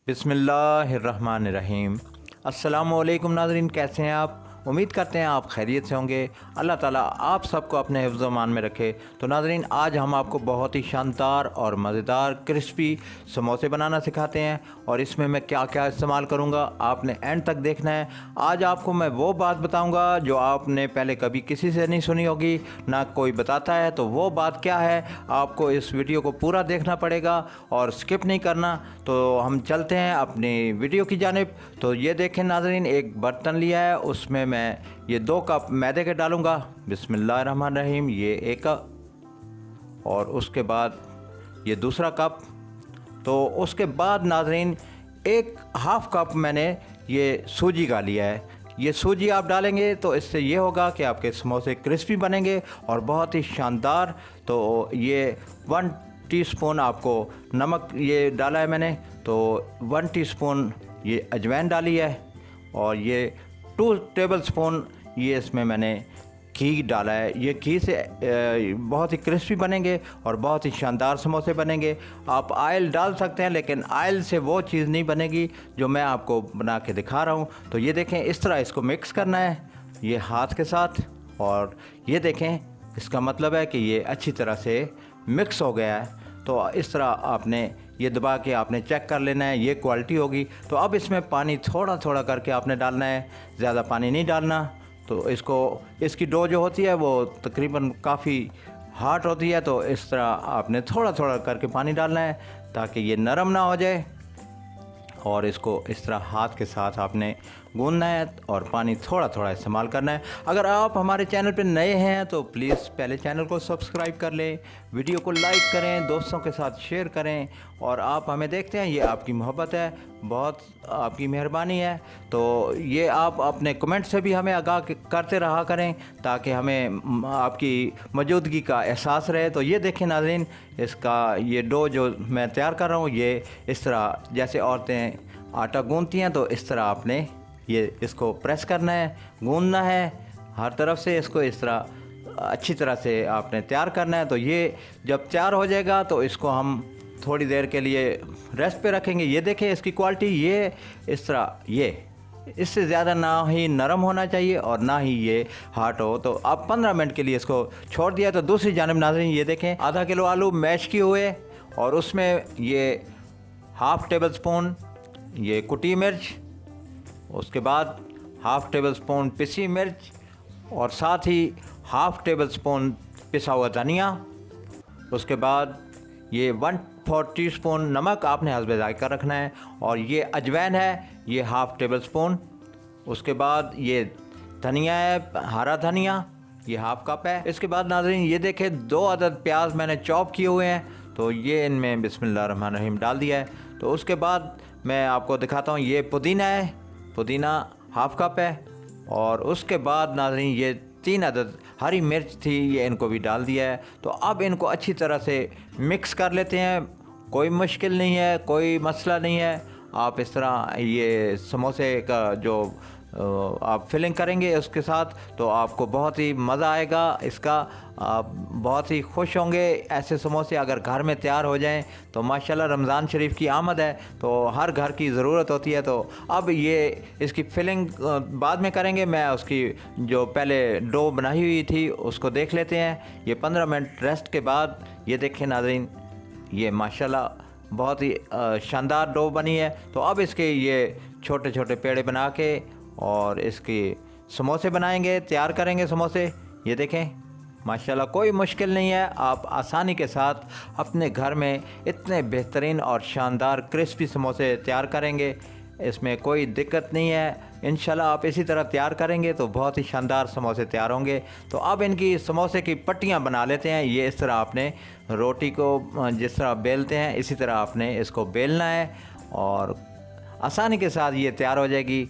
बिस्मिल्लाहिर्रहमानिर्रहीम। अस्सलामुअलैकुम नाज़रीन, कैसे हैं आप? उम्मीद करते हैं आप खैरियत से होंगे। अल्लाह ताला आप सबको अपने हिफ्ज़-ओ-मान में रखे। तो नाज़रीन, आज हम आपको बहुत ही शानदार और मज़ेदार क्रिस्पी समोसे बनाना सिखाते हैं और इसमें मैं क्या क्या इस्तेमाल करूँगा आपने एंड तक देखना है। आज आपको मैं वो बात बताऊँगा जो आपने पहले कभी किसी से नहीं सुनी होगी, ना कोई बताता है। तो वो बात क्या है, आपको इस वीडियो को पूरा देखना पड़ेगा और स्किप नहीं करना। तो हम चलते हैं अपनी वीडियो की जानिब। तो ये देखें नाज़रीन, एक बर्तन लिया है, उसमें मैं ये 2 कप मैदे के डालूँगा। बिस्मिल्लाहिर्रहमानिर्रहीम। ये 1 कप और उसके बाद ये दूसरा कप। तो उसके बाद नाज़रीन 1/2 कप मैंने ये सूजी का लिया है। ये सूजी आप डालेंगे तो इससे ये होगा कि आपके समोसे क्रिस्पी बनेंगे और बहुत ही शानदार। तो ये 1 टीस्पून आपको नमक ये डाला है मैंने, तो 1 टीस्पून ये अजवाइन डाली है और ये 2 टेबलस्पून ये इसमें मैंने घी डाला है। ये घी से बहुत ही क्रिस्पी बनेंगे और बहुत ही शानदार समोसे बनेंगे। आप ऑयल डाल सकते हैं, लेकिन ऑयल से वो चीज़ नहीं बनेगी जो मैं आपको बना के दिखा रहा हूँ। तो ये देखें, इस तरह इसको मिक्स करना है ये हाथ के साथ, और ये देखें इसका मतलब है कि ये अच्छी तरह से मिक्स हो गया है। तो इस तरह आपने ये दबा के आपने चेक कर लेना है, ये क्वालिटी होगी। तो अब इसमें पानी थोड़ा थोड़ा करके आपने डालना है, ज़्यादा पानी नहीं डालना। तो इसकी डो जो होती है वो तकरीबन काफ़ी हार्ड होती है, तो इस तरह आपने थोड़ा थोड़ा करके पानी डालना है ताकि ये नरम ना हो जाए। और इसको इस तरह हाथ के साथ आपने गूंदना है और पानी थोड़ा थोड़ा इस्तेमाल करना है। अगर आप हमारे चैनल पर नए हैं तो प्लीज़ पहले चैनल को सब्सक्राइब कर लें, वीडियो को लाइक करें, दोस्तों के साथ शेयर करें। और आप हमें देखते हैं, ये आपकी मोहब्बत है, बहुत आपकी मेहरबानी है। तो ये आप अपने कमेंट से भी हमें आगाह करते रहा करें ताकि हमें आपकी मौजूदगी का एहसास रहे। तो ये देखें नाज़रीन, इसका ये डो जो मैं तैयार कर रहा हूँ, ये इस तरह जैसे औरतें आटा गूंथती हैं, तो इस तरह आपने ये इसको प्रेस करना है, गूंदना है हर तरफ से। इसको इस तरह अच्छी तरह से आपने तैयार करना है। तो ये जब तैयार हो जाएगा तो इसको हम थोड़ी देर के लिए रेस्ट पे रखेंगे। ये देखें इसकी क्वालिटी, ये इस तरह, ये इससे ज़्यादा ना ही नरम होना चाहिए और ना ही ये हार्ड हो। तो अब 15 मिनट के लिए इसको छोड़ दिया। तो दूसरी जानिब नाज़रीन, ये देखें आधा किलो आलू मैश किए हुए और उसमें ये 1/2 टेबलस्पून ये कुटी मिर्च, उसके बाद 1/2 टेबलस्पून पिसी मिर्च और साथ ही 1/2 टेबलस्पून पिसा हुआ धनिया। उसके बाद ये 1/4 टीस्पून नमक आपने हस्बे जायका रखना है और ये अजवाइन है, ये 1/2 टेबलस्पून। उसके बाद ये धनिया है, हरा धनिया, ये 1/2 कप है। इसके बाद नाज़रीन ये देखें 2 अदद प्याज मैंने चॉप किए हुए हैं, तो ये इनमें बिस्मिल्लाहिर्रहमानिर्रहीम डाल दिया है। तो उसके बाद मैं आपको दिखाता हूँ, ये पुदीना है, पुदीना 1/2 कप है। और उसके बाद नाज़रीन ये 3 अदद हरी मिर्च थी, ये इनको भी डाल दिया है। तो अब इनको अच्छी तरह से मिक्स कर लेते हैं। कोई मुश्किल नहीं है, कोई मसला नहीं है। आप इस तरह ये समोसे का जो आप फिलिंग करेंगे उसके साथ, तो आपको बहुत ही मज़ा आएगा इसका। आप बहुत ही खुश होंगे। ऐसे समोसे अगर घर में तैयार हो जाएं तो माशाल्लाह रमज़ान शरीफ की आमद है, तो हर घर की ज़रूरत होती है। तो अब ये इसकी फिलिंग बाद में करेंगे। मैं उसकी जो पहले डो बनाई हुई थी उसको देख लेते हैं। ये 15 मिनट रेस्ट के बाद ये देखें नाज़रीन, ये माशाल्लाह बहुत ही शानदार डो बनी है। तो अब इसके ये छोटे छोटे पेड़े बना के और इसके समोसे बनाएंगे, तैयार करेंगे समोसे। ये देखें माशाल्लाह कोई मुश्किल नहीं है, आप आसानी के साथ अपने घर में इतने बेहतरीन और शानदार क्रिस्पी समोसे तैयार करेंगे। इसमें कोई दिक्कत नहीं है। इंशाल्लाह आप इसी तरह तैयार करेंगे तो बहुत ही शानदार समोसे तैयार होंगे। तो अब इनकी समोसे की पट्टियाँ बना लेते हैं। ये इस तरह आपने रोटी को जिस तरह बेलते हैं इसी तरह आपने इसको बेलना है और आसानी के साथ ये तैयार हो जाएगी।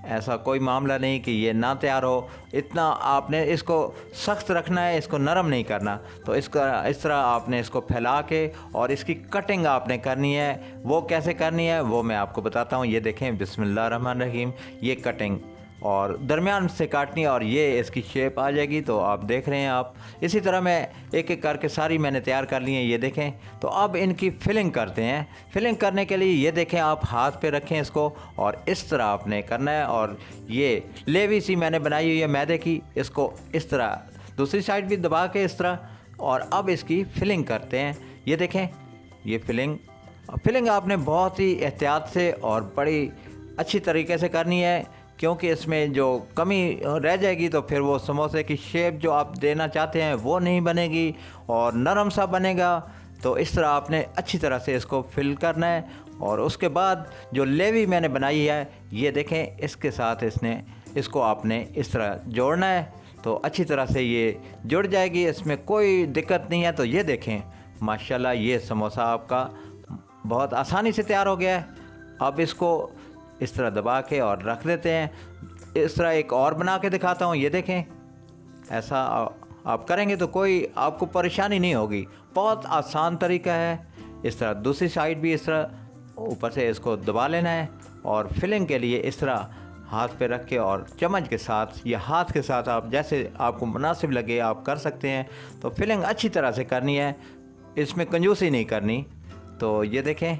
ऐसा कोई मामला नहीं कि ये ना तैयार हो। इतना आपने इसको सख्त रखना है, इसको नरम नहीं करना। तो इस तरह आपने इसको फैला के और इसकी कटिंग आपने करनी है। वो कैसे करनी है वो मैं आपको बताता हूँ। ये देखें बिस्मिल्लाहिर्रहमानिर्रहीम, ये कटिंग और दरमियान से काटनी है और ये इसकी शेप आ जाएगी। तो आप देख रहे हैं आप, इसी तरह मैं एक एक करके सारी मैंने तैयार कर ली है, ये देखें। तो अब इनकी फिलिंग करते हैं। फिलिंग करने के लिए ये देखें, आप हाथ पे रखें इसको और इस तरह आपने करना है। और ये लेवी सी मैंने बनाई हुई है मैदे की, इसको इस तरह दूसरी साइड भी दबा के इस तरह, और अब इसकी फिलिंग करते हैं। ये देखें, ये फिलिंग आपने बहुत ही एहतियात से और बड़ी अच्छी तरीके से करनी है, क्योंकि इसमें जो कमी रह जाएगी तो फिर वो समोसे की शेप जो आप देना चाहते हैं वो नहीं बनेगी और नरम सा बनेगा। तो इस तरह आपने अच्छी तरह से इसको फिल करना है। और उसके बाद जो लेवी मैंने बनाई है, ये देखें, इसके साथ इसको आपने इस तरह जोड़ना है। तो अच्छी तरह से ये जुड़ जाएगी, इसमें कोई दिक्कत नहीं है। तो ये देखें माशाल्लाह, ये समोसा आपका बहुत आसानी से तैयार हो गया है। अब इसको इस तरह दबा के और रख देते हैं। इस तरह एक और बना के दिखाता हूँ, ये देखें। ऐसा आप करेंगे तो कोई आपको परेशानी नहीं होगी, बहुत आसान तरीका है। इस तरह दूसरी साइड भी इस तरह ऊपर से इसको दबा लेना है और फिलिंग के लिए इस तरह हाथ पे रख के और चम्मच के साथ या हाथ के साथ आप जैसे आपको मुनासिब लगे आप कर सकते हैं। तो फिलिंग अच्छी तरह से करनी है, इसमें कंजूसी नहीं करनी। तो ये देखें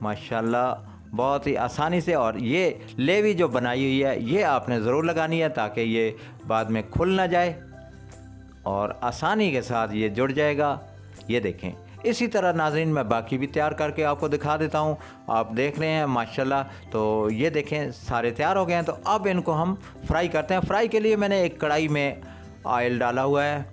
माशाल्लाह बहुत ही आसानी से। और ये लेवी जो बनाई हुई है ये आपने ज़रूर लगानी है ताकि ये बाद में खुल ना जाए और आसानी के साथ ये जुड़ जाएगा। ये देखें, इसी तरह नाज़रीन मैं बाकी भी तैयार करके आपको दिखा देता हूँ। आप देख रहे हैं माशाल्लाह। तो ये देखें सारे तैयार हो गए हैं। तो अब इनको हम फ्राई करते हैं। फ्राई के लिए मैंने एक कढ़ाई में ऑयल डाला हुआ है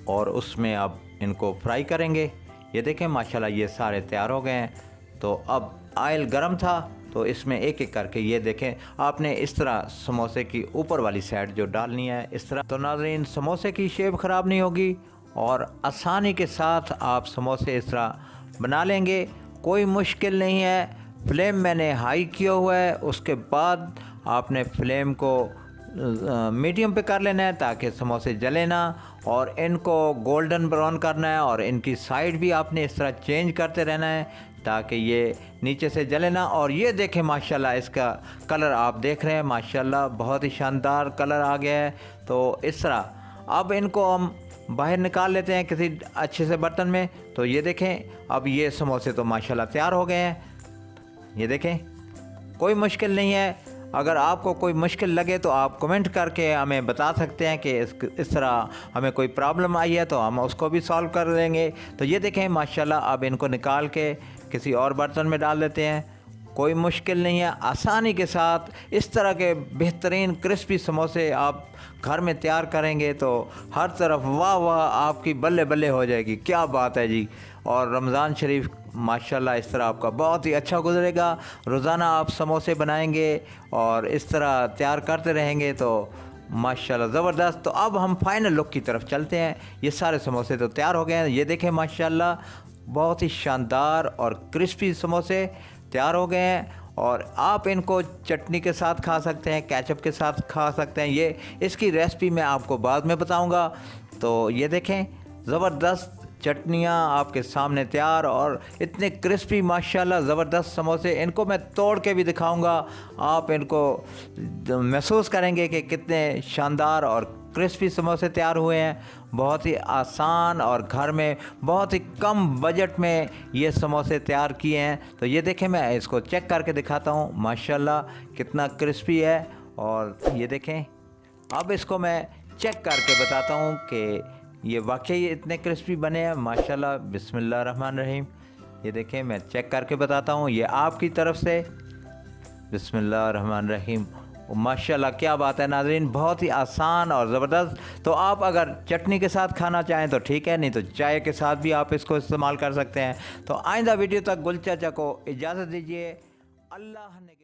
और उसमें अब इनको फ्राई करेंगे। ये देखें माशाल्लाह ये सारे तैयार हो गए हैं। तो अब ऑयल गर्म था तो इसमें एक एक करके ये देखें आपने इस तरह समोसे की ऊपर वाली साइड जो डालनी है इस तरह। तो नाज़रीन समोसे की शेप ख़राब नहीं होगी और आसानी के साथ आप समोसे इस तरह बना लेंगे, कोई मुश्किल नहीं है। फ्लेम मैंने हाई किया हुआ है, उसके बाद आपने फ्लेम को मीडियम पे कर लेना है ताकि समोसे जले ना, और इनको गोल्डन ब्राउन करना है और इनकी साइड भी आपने इस तरह चेंज करते रहना है ताकि ये नीचे से जले ना। और ये देखें माशाल्लाह इसका कलर आप देख रहे हैं माशाल्लाह बहुत ही शानदार कलर आ गया है। तो इस तरह अब इनको हम बाहर निकाल लेते हैं किसी अच्छे से बर्तन में। तो ये देखें अब ये समोसे तो माशाल्लाह तैयार हो गए हैं। ये देखें कोई मुश्किल नहीं है। अगर आपको कोई मुश्किल लगे तो आप कमेंट करके हमें बता सकते हैं कि इस तरह हमें कोई प्रॉब्लम आई है तो हम उसको भी सॉल्व कर देंगे। तो ये देखें माशाल्लाह अब इनको निकाल के किसी और बर्तन में डाल देते हैं। कोई मुश्किल नहीं है, आसानी के साथ इस तरह के बेहतरीन क्रिस्पी समोसे आप घर में तैयार करेंगे तो हर तरफ वाह वाह आपकी बल्ले बल्ले हो जाएगी। क्या बात है जी। और रमज़ान शरीफ माशाल्लाह इस तरह आपका बहुत ही अच्छा गुजरेगा। रोज़ाना आप समोसे बनाएंगे और इस तरह तैयार करते रहेंगे तो माशाल्लाह ज़बरदस्त। तो अब हम फाइनल लुक की तरफ चलते हैं। ये सारे समोसे तो तैयार हो गए हैं। ये देखें माशाल्लाह बहुत ही शानदार और क्रिस्पी समोसे तैयार हो गए हैं। और आप इनको चटनी के साथ खा सकते हैं, केचप के साथ खा सकते हैं। ये इसकी रेसिपी मैं आपको बाद में बताऊंगा। तो ये देखें ज़बरदस्त चटनियाँ आपके सामने तैयार और इतने क्रिस्पी माशाल्लाह ज़बरदस्त समोसे। इनको मैं तोड़ के भी दिखाऊंगा, आप इनको महसूस करेंगे कि कितने शानदार और क्रिस्पी समोसे तैयार हुए हैं। बहुत ही आसान और घर में बहुत ही कम बजट में ये समोसे तैयार किए हैं। तो ये देखें मैं इसको चेक करके दिखाता हूँ माशाल्लाह कितना क्रिस्पी है। और ये देखें अब इसको मैं चेक करके बताता हूँ कि ये वाकई इतने क्रिस्पी बने हैं माशाल्लाह। बिस्मिल्लाह रहमान रहीम। ये देखें मैं चेक करके बताता हूँ, ये आपकी तरफ से बिस्मिल्लाह रहमान रहीम। माशाल्लाह क्या बात है नाज़रीन, बहुत ही आसान और ज़बरदस्त। तो आप अगर चटनी के साथ खाना चाहें तो ठीक है, नहीं तो चाय के साथ भी आप इसको इस्तेमाल कर सकते हैं। तो आइंदा वीडियो तक गुल चाचा को इजाज़त दीजिए। अल्लाह ने